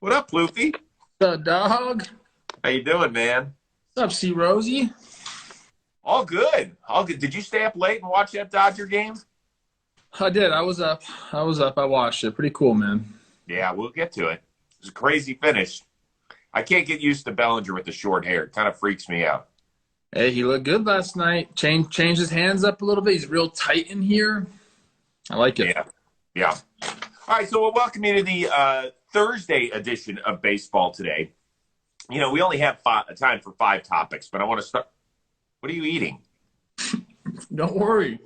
What up, Floofy? What's up, dog? How you doing, man? What's up, C. Rosie? All good. All good. Did you stay up late and watch that Dodger game? I did. I was up. I watched it. Pretty cool, man. Yeah, we'll get to it. It was a crazy finish. I can't get used to Bellinger with the short hair. It kind of freaks me out. Hey, he looked good last night. Changed his hands up a little bit. He's real tight in here. I like it. Yeah. Yeah. All right, so we'll welcome you to the Thursday edition of baseball today. You know, we only have time for 5 topics, but I want to start. What are you eating? Don't worry.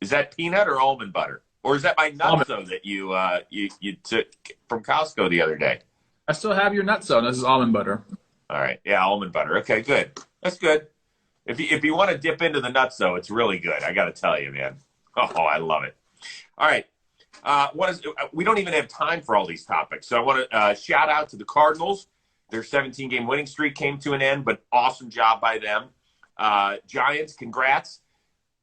Is that peanut or almond butter? Or is that my nutso that you took from Costco the other day? I still have your nutso. This is almond butter. All right. Yeah, almond butter. Okay, good. That's good. If you want to dip into the nutso, it's really good. I got to tell you, man. Oh, I love it. All right. We don't even have time for all these topics. So I want to shout out to the Cardinals. Their 17-game winning streak came to an end, but awesome job by them. Giants, congrats.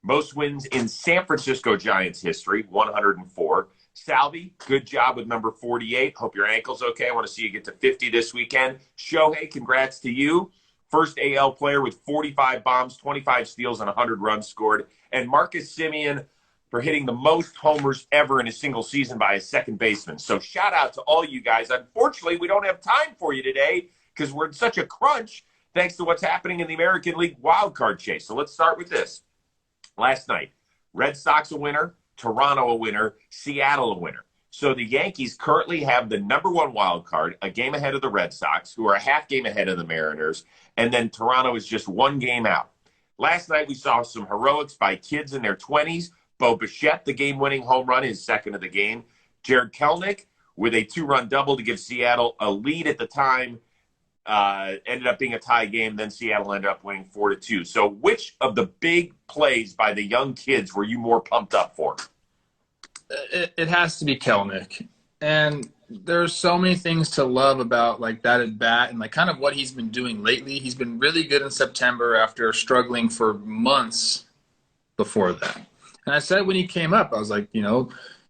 Most wins in San Francisco Giants history, 104. Salvi, good job with number 48. Hope your ankle's okay. I want to see you get to 50 this weekend. Shohei, congrats to you. First AL player with 45 bombs, 25 steals, and 100 runs scored. And Marcus Semien for hitting the most homers ever in a single season by a second baseman. So shout out to all you guys. Unfortunately, we don't have time for you today because we're in such a crunch thanks to what's happening in the American League wildcard chase. So let's start with this. Last night, Red Sox a winner, Toronto a winner, Seattle a winner. So the Yankees currently have the number 1 wild card, a game ahead of the Red Sox, who are a half game ahead of the Mariners, and then Toronto is just 1 game out. Last night we saw some heroics by kids in their 20s. Bo Bichette, the game-winning home run, his second of the game. Jared Kelenic with a 2-run double to give Seattle a lead at the time. Ended up being a tie game. Then Seattle ended up winning 4-2. So which of the big plays by the young kids were you more pumped up for? It has to be Kelnick. And there's so many things to love about like that at bat and like kind of what he's been doing lately. He's been really good in September after struggling for months before that. And I said when he came up, I was like,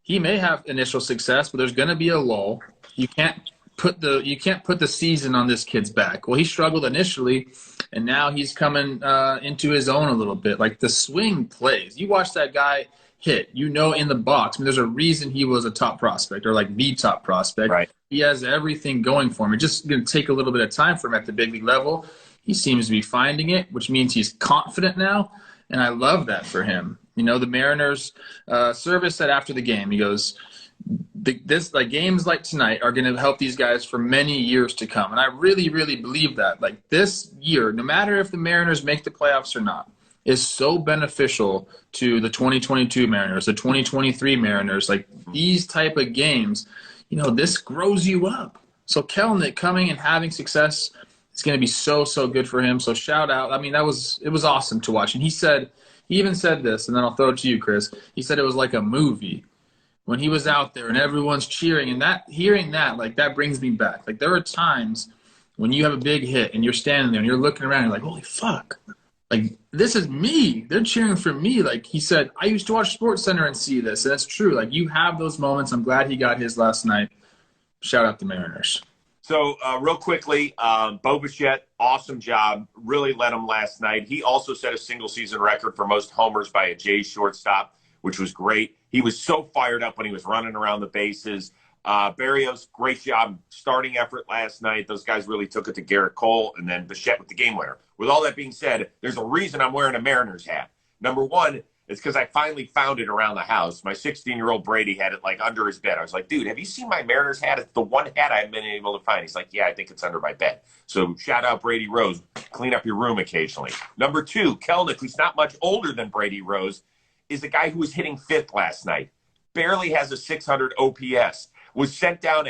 he may have initial success, but there's going to be a lull. You can't put the season on this kid's back. Well, he struggled initially, and now he's coming into his own a little bit. Like the swing plays. You watch that guy hit, in the box. I mean, there's a reason he was a top prospect or like the top prospect. Right. He has everything going for him. It's just going to take a little bit of time for him at the big league level. He seems to be finding it, which means he's confident now, and I love that for him. The Mariners Service said after the game, he goes, games like tonight are going to help these guys for many years to come. And I really, really believe that. Like this year, no matter if the Mariners make the playoffs or not, is so beneficial to the 2022 Mariners, the 2023 Mariners. Like these type of games, this grows you up. So Kelnick coming and having success is going to be so, so good for him. So shout out. I mean, it was awesome to watch. And he even said this, and then I'll throw it to you, Chris. He said it was like a movie when he was out there and everyone's cheering, and hearing that, like that brings me back. Like there are times when you have a big hit and you're standing there and you're looking around and you're like, holy fuck, like this is me. They're cheering for me. Like he said, I used to watch SportsCenter and see this, and that's true. Like you have those moments. I'm glad he got his last night. Shout out the Mariners. So real quickly, Bo Bichette, awesome job. Really led him last night. He also set a single-season record for most homers by a Jays shortstop, which was great. He was so fired up when he was running around the bases. Barrios, great job starting effort last night. Those guys really took it to Garrett Cole, and then Bichette with the game winner. With all that being said, there's a reason I'm wearing a Mariners hat. Number one, it's because I finally found it around the house. My 16-year-old Brady had it like under his bed. I was like, dude, have you seen my Mariners hat? It's the one hat I haven't been able to find. He's like, yeah, I think it's under my bed. So shout out Brady Rose. Clean up your room occasionally. Number two, Kelnick, who's not much older than Brady Rose, is the guy who was hitting fifth last night. Barely has a 600 OPS. Was sent down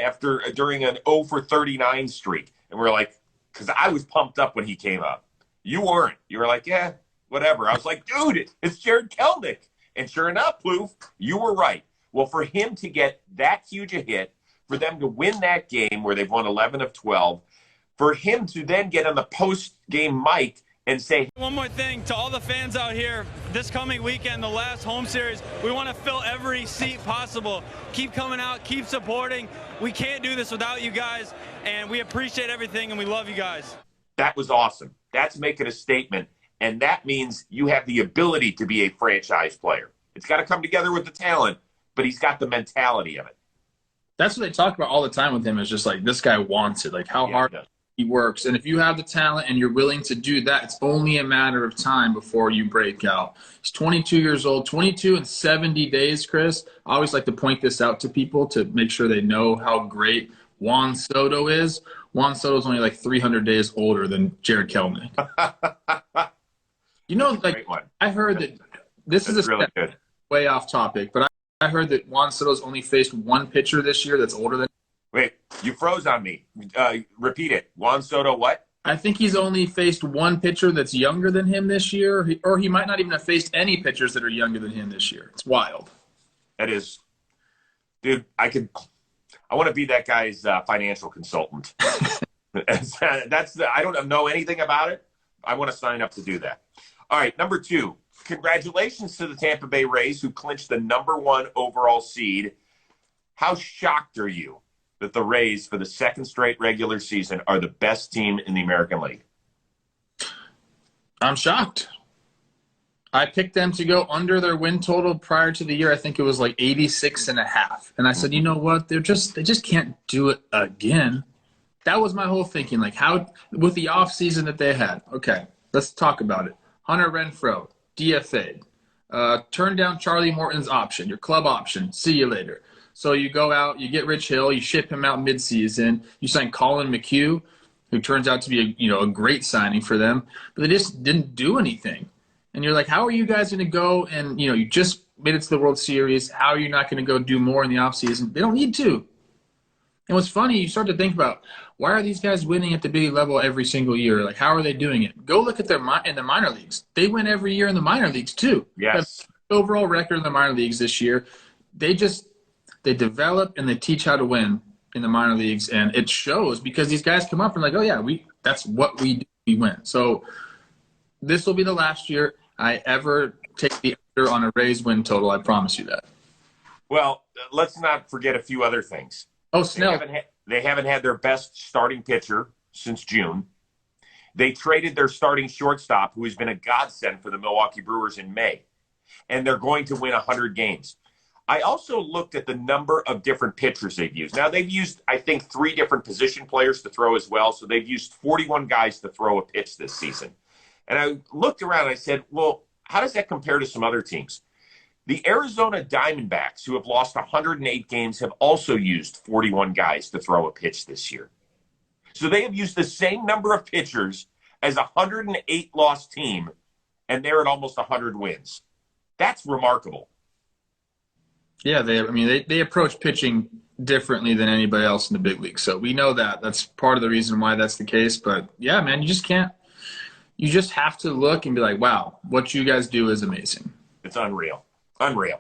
during an 0 for 39 streak. And we're like, because I was pumped up when he came up. You weren't. You were like, yeah, whatever. I was like, dude, it's Jared Kelenic. And sure enough, Ploof, you were right. Well, for him to get that huge a hit, for them to win that game where they've won 11 of 12, for him to then get on the post-game mic and say, one more thing to all the fans out here, this coming weekend, the last home series, we want to fill every seat possible. Keep coming out, keep supporting. We can't do this without you guys, and we appreciate everything, and we love you guys. that was awesome. That's making a statement, and that means you have the ability to be a franchise player. It's got to come together with the talent, but he's got the mentality of it. That's what they talk about all the time with him, is just like, this guy wants it, like how hard he works. And if you have the talent and you're willing to do that, it's only a matter of time before you break out. He's 22 years old, 22 and 70 days, Chris. I always like to point this out to people to make sure they know how great Juan Soto is. Juan Soto's only like 300 days older than Jared Kelenic. You know, like, I heard that this is a really good. Way off topic, but I heard that Juan Soto's only faced one pitcher this year that's older than. Wait, you froze on me. Repeat it. Juan Soto what? I think he's only faced one pitcher that's younger than him this year, or he might not even have faced any pitchers that are younger than him this year. It's wild. That is, dude, I want to be that guy's financial consultant. I don't know anything about it. I want to sign up to do that. All right, number 2. Congratulations to the Tampa Bay Rays, who clinched the number 1 overall seed. How shocked are you that the Rays, for the second straight regular season, are the best team in the American League? I'm shocked. I picked them to go under their win total prior to the year. I think it was like 86.5. And I said, you know what? They just can't do it again. That was my whole thinking. Like, how, with the offseason that they had, okay, let's talk about it. Hunter Renfroe, DFA'd. Turn down Charlie Morton's option, your club option. See you later. So you go out, you get Rich Hill, you ship him out midseason. You sign Colin McHugh, who turns out to be a great signing for them, but they just didn't do anything. And you're like, how are you guys going to go and you just made it to the World Series? How are you not going to go do more in the offseason? They don't need to. And what's funny, you start to think about, why are these guys winning at the big level every single year? Like, how are they doing it? Go look at in the minor leagues. They win every year in the minor leagues too. Yes. Overall record in the minor leagues this year. They develop and they teach how to win in the minor leagues, and it shows because these guys come up and like, oh yeah, that's what we do. We win. So this will be the last year I ever take the under on a Rays win total. I promise you that. Well, let's not forget a few other things. Oh, Snell. They haven't had their best starting pitcher since June. They traded their starting shortstop, who has been a godsend for the Milwaukee Brewers, in May. And they're going to win 100 games. I also looked at the number of different pitchers they've used. Now, they've used, I think, 3 different position players to throw as well. So they've used 41 guys to throw a pitch this season. And I looked around and I said, well, how does that compare to some other teams? The Arizona Diamondbacks, who have lost 108 games, have also used 41 guys to throw a pitch this year. So they have used the same number of pitchers as a 108-loss team, and they're at almost 100 wins. That's remarkable. Yeah, they approach pitching differently than anybody else in the big league. So we know that. That's part of the reason why that's the case. But, yeah, man, you just can't – you just have to look and be like, wow, what you guys do is amazing. It's unreal. Unreal.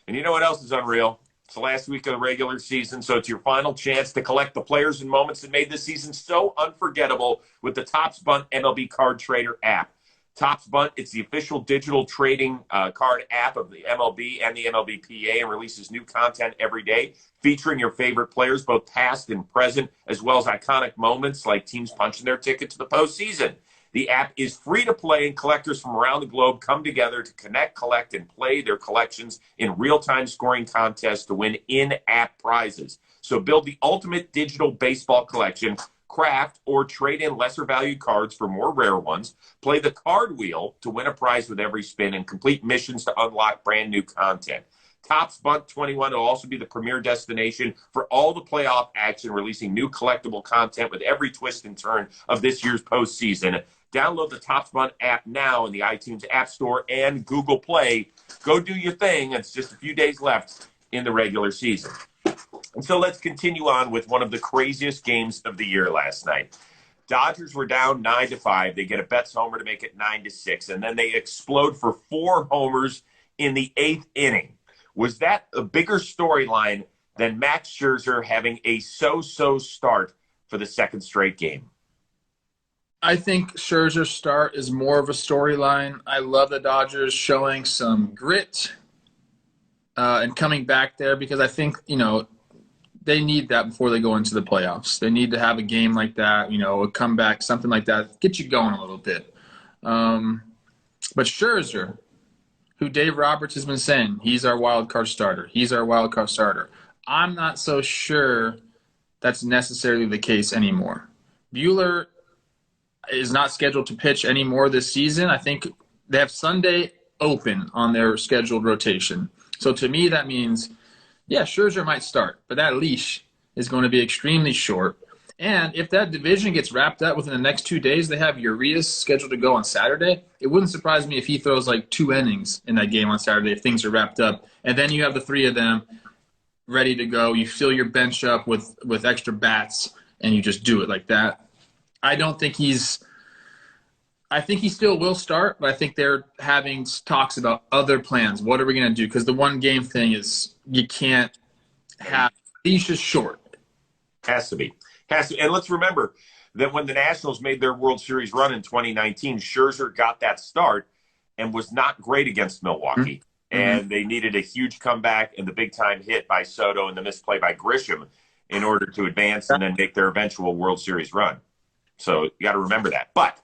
And you know what else is unreal? It's the last week of the regular season, so it's your final chance to collect the players and moments that made this season so unforgettable with the Topps Bunt MLB Card Trader app. Topps Bunt, it's the official digital trading card app of the MLB and the MLBPA, and releases new content every day featuring your favorite players, both past and present, as well as iconic moments like teams punching their ticket to the postseason. The app is free to play, and collectors from around the globe come together to connect, collect, and play their collections in real-time scoring contests to win in-app prizes. So build the ultimate digital baseball collection, craft or trade in lesser-valued cards for more rare ones, play the card wheel to win a prize with every spin, and complete missions to unlock brand-new content. Topps Bunt 21 will also be the premier destination for all the playoff action, releasing new collectible content with every twist and turn of this year's postseason. Download the Topps Bunt app now in the iTunes App Store and Google Play. Go do your thing. It's just a few days left in the regular season. And so let's continue on with one of the craziest games of the year last night. Dodgers were down 9-5. They get a Betts homer to make it 9-6, and then they explode for 4 homers in the 8th inning. Was that a bigger storyline than Max Scherzer having a so-so start for the second straight game? I think Scherzer's start is more of a storyline. I love the Dodgers showing some grit and coming back there because I think, they need that before they go into the playoffs. They need to have a game like that, a comeback, something like that, get you going a little bit. But Scherzer, who Dave Roberts has been saying, he's our wild card starter. He's our wild card starter. I'm not so sure that's necessarily the case anymore. Buehler is not scheduled to pitch anymore this season. I think they have Sunday open on their scheduled rotation. So to me, that means, Scherzer might start, but that leash is going to be extremely short. And if that division gets wrapped up within the next 2 days, they have Urias scheduled to go on Saturday. It wouldn't surprise me if he throws like 2 innings in that game on Saturday if things are wrapped up. And then you have the 3 of them ready to go. You fill your bench up with extra bats, and you just do it like that. I think he still will start, but I think they're having talks about other plans. What are we going to do? Because the one game thing is you can't have – leash is short. Has to be. And let's remember that when the Nationals made their World Series run in 2019, Scherzer got that start and was not great against Milwaukee. Mm-hmm. And they needed a huge comeback and the big-time hit by Soto and the misplay by Grisham in order to advance and then make their eventual World Series run. So you got to remember that. But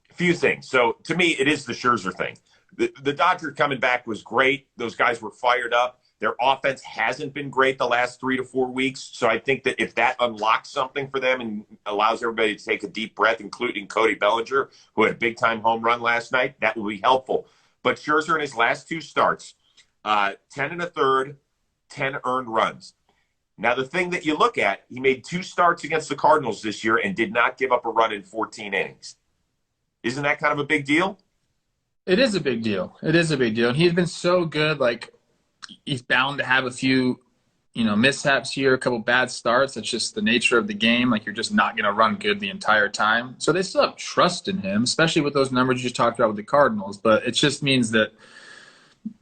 a few things. So to me, it is the Scherzer thing. The Dodgers coming back was great. Those guys were fired up. Their offense hasn't been great the last 3 to 4 weeks. So I think that if that unlocks something for them and allows everybody to take a deep breath, including Cody Bellinger, who had a big-time home run last night, that will be helpful. But Scherzer in his last 2 starts, 10 1/3, 10 earned runs. Now, the thing that you look at, he made 2 starts against the Cardinals this year and did not give up a run in 14 innings. Isn't that kind of a big deal? It is a big deal. It is a big deal. And he's been so good, he's bound to have a few, mishaps here, a couple bad starts. It's just the nature of the game. You're just not going to run good the entire time. So they still have trust in him, especially with those numbers you just talked about with the Cardinals. But it just means that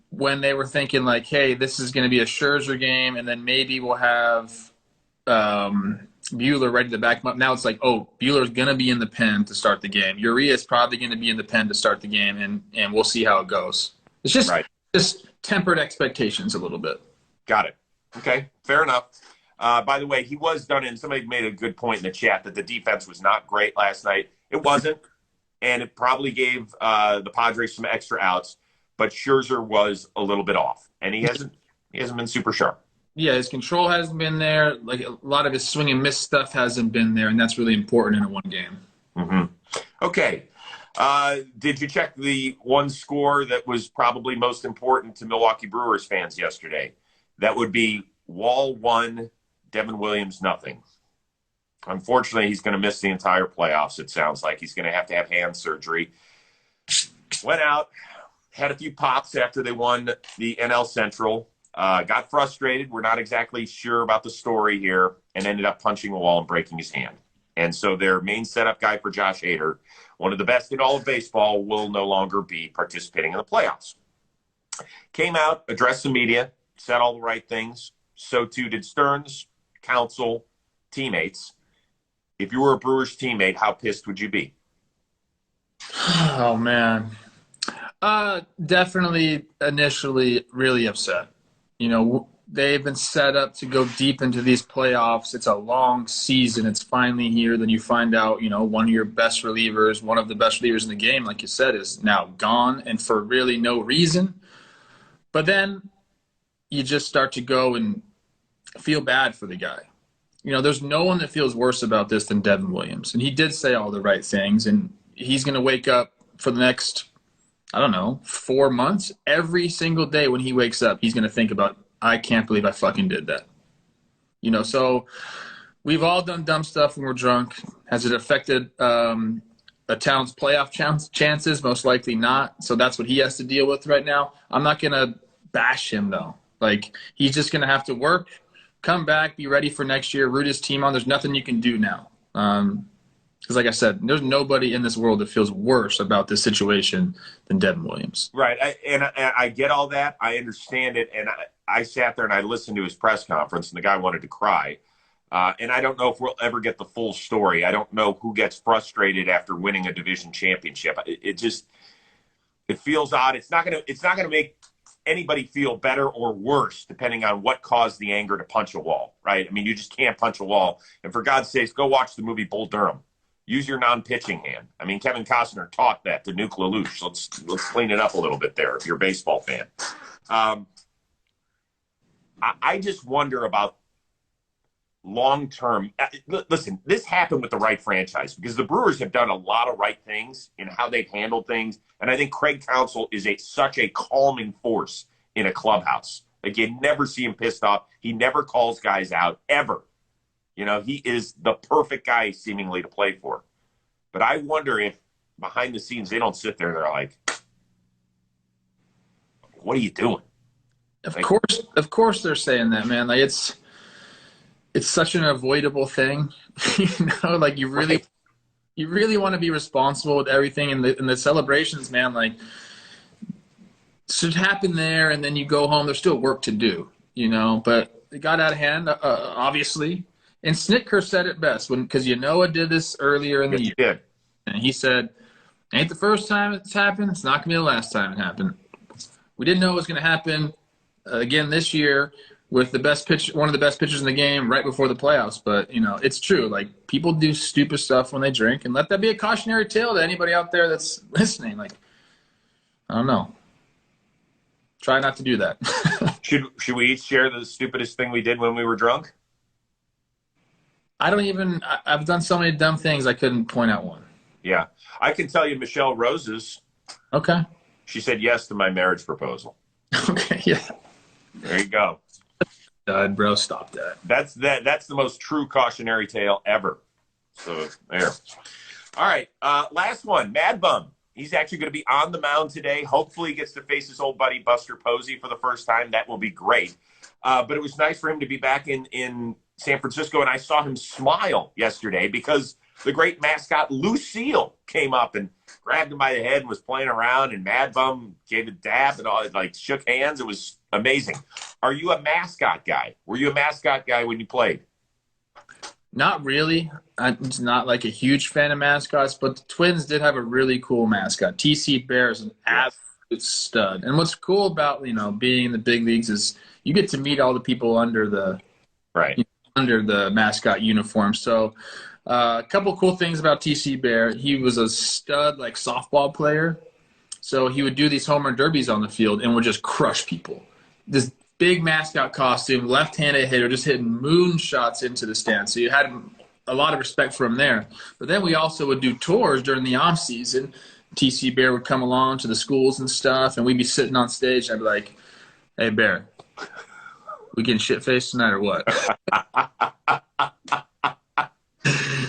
when they were thinking hey, this is going to be a Scherzer game, and then maybe we'll have Buehler ready to back him up. Now it's Buehler's going to be in the pen to start the game. Urias probably going to be in the pen to start the game, and we'll see how it goes. It's just right. Just tempered expectations a little bit. Got it. Okay, fair enough. By the way, he was done in – somebody made a good point in the chat that the defense was not great last night. It wasn't, and it probably gave the Padres some extra outs, but Scherzer was a little bit off, and he hasn't been super sharp. Yeah, his control hasn't been there. A lot of his swing and miss stuff hasn't been there, and that's really important in a one game. Mm-hmm. Okay. Did you check the one score that was probably most important to Milwaukee Brewers fans yesterday? That would be Wall 1, Devin Williams nothing. Unfortunately, he's going to miss the entire playoffs, it sounds like. He's going to have hand surgery. Went out, had a few pops after they won the NL Central. Got frustrated. We're not exactly sure about the story here, and ended up punching a wall and breaking his hand. And so their main setup guy for Josh Hader, one of the best in all of baseball, will no longer be participating in the playoffs. Came out, addressed the media, said all the right things. So too did Stearns, Counsell, teammates. If you were a Brewers teammate, how pissed would you be? Oh, man. Definitely initially really upset. They've been set up to go deep into these playoffs. It's a long season. It's finally here. Then you find out, one of your best relievers, one of the best relievers in the game, like you said, is now gone, and for really no reason. But then you just start to go and feel bad for the guy. There's no one that feels worse about this than Devin Williams. And he did say all the right things, and he's going to wake up for the next, 4 months. Every single day when he wakes up, he's going to think about, I can't believe I fucking did that. So we've all done dumb stuff when we're drunk. Has it affected a town's playoff chances? Most likely not. So that's what he has to deal with right now. I'm not going to bash him, though. He's just going to have to work, come back, be ready for next year, root his team on. There's nothing you can do now. Because like I said, there's nobody in this world that feels worse about this situation than Devin Williams. Right. I get all that. I understand it. And I sat there and I listened to his press conference, and the guy wanted to cry. And I don't know if we'll ever get the full story. I don't know who gets frustrated after winning a division championship. It feels odd. It's not gonna make anybody feel better or worse depending on what caused the anger to punch a wall, right? I mean, you just can't punch a wall. And for God's sakes, go watch the movie Bull Durham. Use your non-pitching hand. I mean, Kevin Costner taught that to Nuke LaLoosh. Let's clean it up a little bit there if you're a baseball fan. I just wonder about long-term. Listen, this happened with the right franchise because the Brewers have done a lot of right things in how they've handled things. And I think Craig Counsell is such a calming force in a clubhouse. Like, you never see him pissed off. He never calls guys out, ever. You know, he is the perfect guy seemingly to play for. But I wonder if behind the scenes they don't sit there and they're like, what are you doing? Of course they're saying that, man. Like, it's such an avoidable thing. You know, like you really want to be responsible with everything, and the celebrations, man, like should happen there, and then you go home. There's still work to do, you know, but it got out of hand, obviously. And Snitker said it best because Yanoa did this earlier in the year. Did. And he said, ain't the first time it's happened. It's not going to be the last time it happened. We didn't know it was going to happen again this year with one of the best pitchers in the game right before the playoffs. But, you know, it's true. Like, people do stupid stuff when they drink, and let that be a cautionary tale to anybody out there that's listening. Like, I don't know. Try not to do that. Should we each share the stupidest thing we did when we were drunk? I've done so many dumb things I couldn't point out one. Yeah. I can tell you Michelle Rose's. Okay. She said yes to my marriage proposal. Okay, yeah. There you go. Bro, stop that. That's the most true cautionary tale ever. So there. All right. Last one. Madbum. He's actually going to be on the mound today. Hopefully he gets to face his old buddy Buster Posey for the first time. That will be great. But it was nice for him to be back in San Francisco, and I saw him smile yesterday because the great mascot Lucille came up and grabbed him by the head and was playing around, and Madbum gave a dab and all, like, shook hands. It was amazing. Are you a mascot guy? Were you a mascot guy when you played? Not really. I'm not like a huge fan of mascots, but the Twins did have a really cool mascot. TC Bear is an absolute stud. And what's cool about, you know, being in the big leagues is you get to meet all the people under the mascot uniform. So a couple cool things about TC Bear. He was a stud, like, softball player. So he would do these home run derbies on the field and would just crush people. This big mascot costume, left-handed hitter, just hitting moonshots into the stand. So you had a lot of respect for him there. But then we also would do tours during the off season. TC Bear would come along to the schools and stuff, and we'd be sitting on stage. And I'd be like, "Hey, Bear, we getting shit-faced tonight or what?"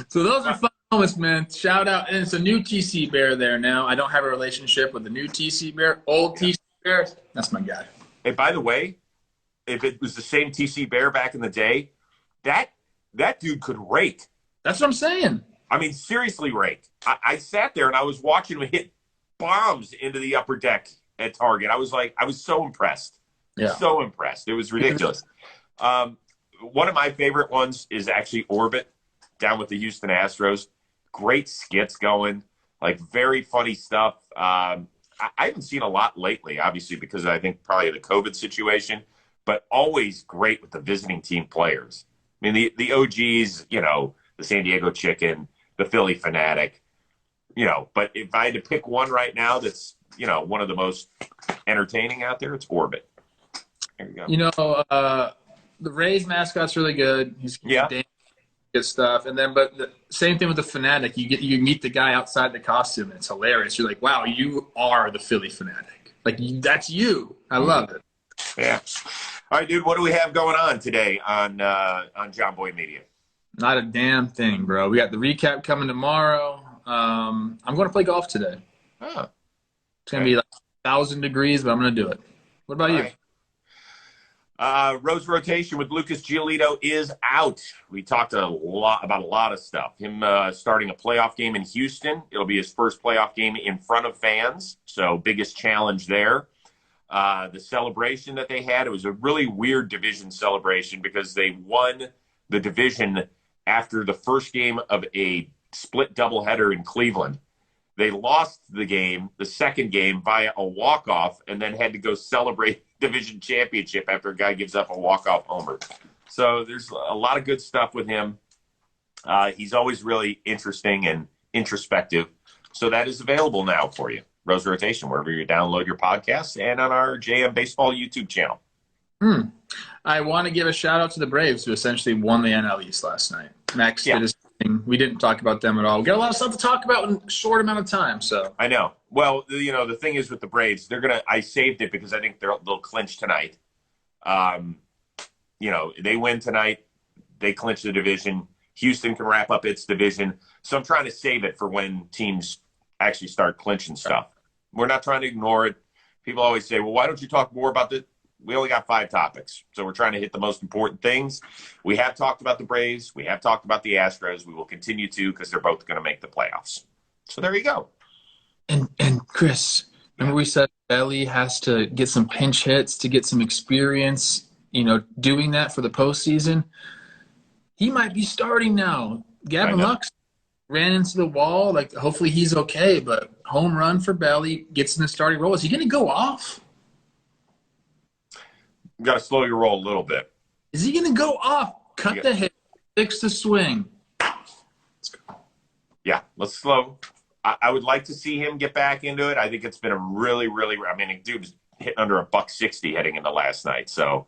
So those are fun moments, man. Shout out. And it's a new TC Bear there now. I don't have a relationship with the new TC Bear. Old TC Bear, that's my guy. Hey, by the way, if it was the same TC Bear back in the day, that dude could rake. That's what I'm saying. I mean, seriously rake. I sat there and I was watching him hit bombs into the upper deck at Target. I was so impressed. Yeah. So impressed. It was ridiculous. One of my favorite ones is actually Orbit down with the Houston Astros. Great skits going, like, very funny stuff. I haven't seen a lot lately, obviously, because I think probably the COVID situation, but always great with the visiting team players. I mean, the OGs, you know, the San Diego Chicken, the Philly Fanatic, you know, but if I had to pick one right now that's, you know, one of the most entertaining out there, it's Orbit. There you go. You know, the Rays mascot's really good. He's good stuff. And then, but the same thing with the Fanatic. You meet the guy outside the costume, and it's hilarious. You're like, wow, you are the Philly Fanatic. Like, that's you. I love it. Yeah. All right, dude, what do we have going on today on JOMBOY Media? Not a damn thing, bro. We got the recap coming tomorrow. I'm going to play golf today. Oh. It's going to be like 1,000 degrees, but I'm going to do it. What about you? Right. Rose rotation with Lucas Giolito is out. We talked about a lot of stuff. Him starting a playoff game in Houston. It'll be his first playoff game in front of fans, so biggest challenge there. The celebration that they had, it was a really weird division celebration because they won the division after the first game of a split doubleheader in Cleveland. They lost the second game via a walk-off, and then had to go celebrate division championship after a guy gives up a walk-off homer. So there's a lot of good stuff with him. He's always really interesting and introspective. So that is available now for you. Rose Rotation, wherever you download your podcasts, and on our JM Baseball YouTube channel. I want to give a shout-out to the Braves, who essentially won the NL East last night. Max did his thing. We didn't talk about them at all. We got a lot of stuff to talk about in a short amount of time. So I know. Well, the thing is with the Braves, I saved it because I think they'll clinch tonight. They win tonight, they clinch the division. Houston can wrap up its division. So I'm trying to save it for when teams actually start clinching stuff. We're not trying to ignore it. People always say, well, why don't you talk more about this? We only got 5 topics. So we're trying to hit the most important things. We have talked about the Braves. We have talked about the Astros. We will continue to, because they're both going to make the playoffs. So there you go. And Chris, remember we said Belly has to get some pinch hits to get some experience, doing that for the postseason. He might be starting now. Gavin Lux ran into the wall. Hopefully he's okay, but home run for Belly, gets in the starting role. Is he going to go off? You got to slow your roll a little bit. Is he going to go off? Cut the hit, fix the swing. Let's go. Yeah, let's slow. I would like to see him get back into it. I think it's been a really, really – dude was hitting under $160 heading into last night. So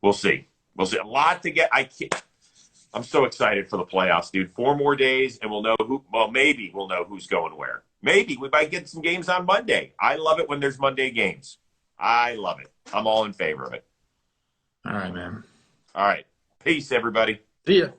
we'll see. We'll see. A lot to get – I'm so excited for the playoffs, dude. 4 more days, and we'll know who – well, maybe we'll know who's going where. Maybe we might get some games on Monday. I love it when there's Monday games. I love it. I'm all in favor of it. All right, man. All right. Peace, everybody. See ya.